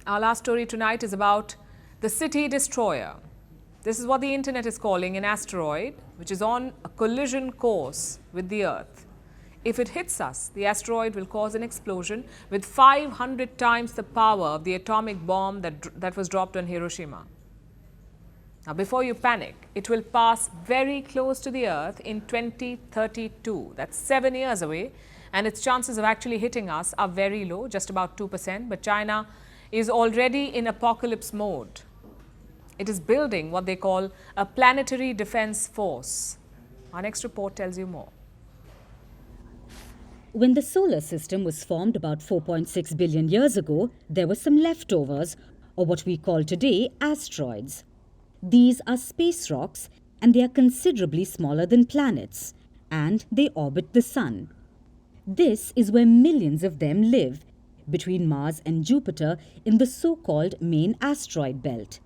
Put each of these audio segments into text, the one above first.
Our last story tonight is about the city destroyer. This is what the internet is calling an asteroid, which is on a collision course with the Earth. If it hits us, the asteroid will cause an explosion with 500 times the power of the atomic bomb that was dropped on Hiroshima. Now, before you panic, it will pass very close to the Earth in 2032. That's 7 years away, and its chances of actually hitting us are very low, just about 2%. But China is already in apocalypse mode. It is building what they call a planetary defense force. Our next report tells you more. When the solar system was formed about 4.6 billion years ago, there were some leftovers, or what we call today asteroids. These are space rocks, and they are considerably smaller than planets, and they orbit the Sun. This is where millions of them live, between Mars and Jupiter in the so-called main asteroid belt.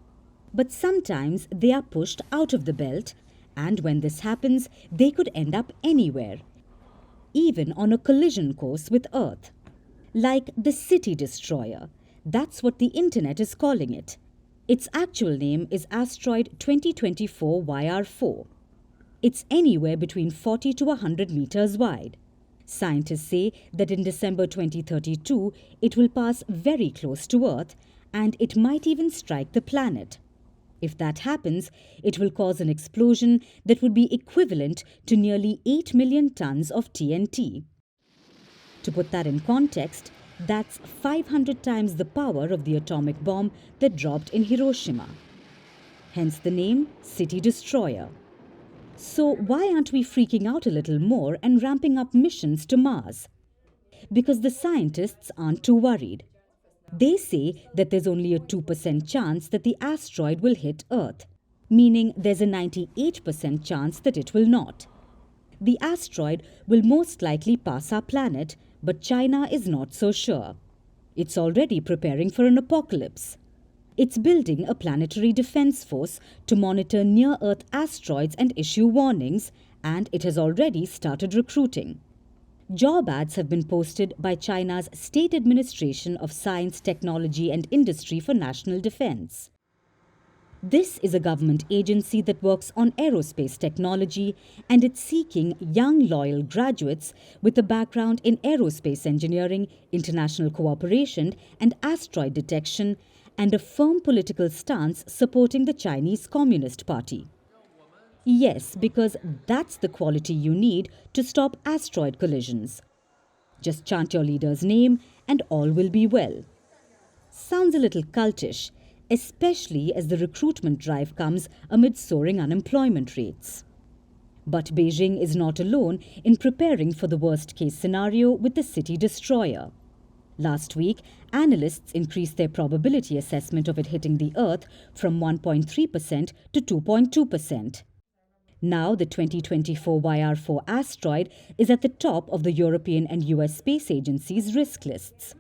But sometimes they are pushed out of the belt, and when this happens, they could end up anywhere, even on a collision course with Earth. Like the city destroyer. That's what the internet is calling it. Its actual name is Asteroid 2024 YR4. It's anywhere between 40 to 100 meters wide. Scientists say that in December 2032, it will pass very close to Earth, and it might even strike the planet. If that happens, it will cause an explosion that would be equivalent to nearly 8 million tons of TNT. To put that in context, that's 500 times the power of the atomic bomb that dropped in Hiroshima. Hence the name City Destroyer. So why aren't we freaking out a little more and ramping up missions to Mars? Because the scientists aren't too worried. They say that there's only a 2% chance that the asteroid will hit Earth, meaning there's a 98% chance that it will not. The asteroid will most likely pass our planet, but China is not so sure. It's already preparing for an apocalypse. It's building a planetary defense force to monitor near-Earth asteroids and issue warnings, and it has already started recruiting. Job ads have been posted by China's State Administration of Science, Technology and Industry for National Defense. This is a government agency that works on aerospace technology, and it's seeking young, loyal graduates with a background in aerospace engineering, international cooperation and asteroid detection, and a firm political stance supporting the Chinese Communist Party. Yes, because that's the quality you need to stop asteroid collisions. Just chant your leader's name and all will be well. Sounds a little cultish, especially as the recruitment drive comes amid soaring unemployment rates. But Beijing is not alone in preparing for the worst-case scenario with the city destroyer. Last week, analysts increased their probability assessment of it hitting the Earth from 1.3% to 2.2%. Now, the 2024 YR4 asteroid is at the top of the European and US space agencies' risk lists.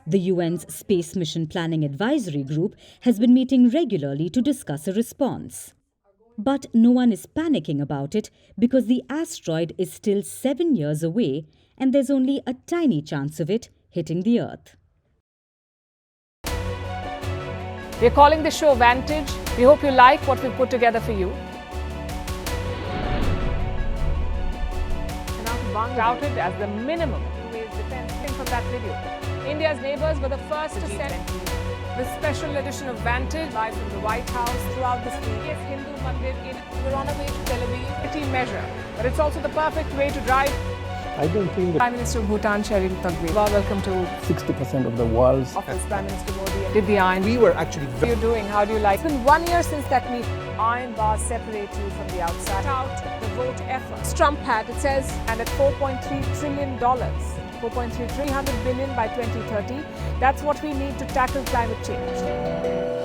The UN's Space Mission Planning Advisory Group has been meeting regularly to discuss a response. But no one is panicking about it because the asteroid is still 7 years away and there's only a tiny chance of it hitting the Earth. We're calling the show Vantage. We hope you like what we've put together for you. Touted as the minimum defense from that video. India's neighbours were the first to send the special edition of Vantage live from the White House throughout this week. Yes, Hindu Mandir in we're on our way to Tel Aviv. City measure, but it's also the perfect way to drive. I don't think that Prime Minister of Bhutan, Sherin Tagwe. Welcome to 60% of the world's office. Prime Minister Modi did the iron. We were actually How are you doing? How do you like? It's been 1 year since that meeting. Iron bars separate you from the outside. Out the vote efforts. Trump had, it says, and at $4.3 trillion. 300 billion by 2030. That's what we need to tackle climate change.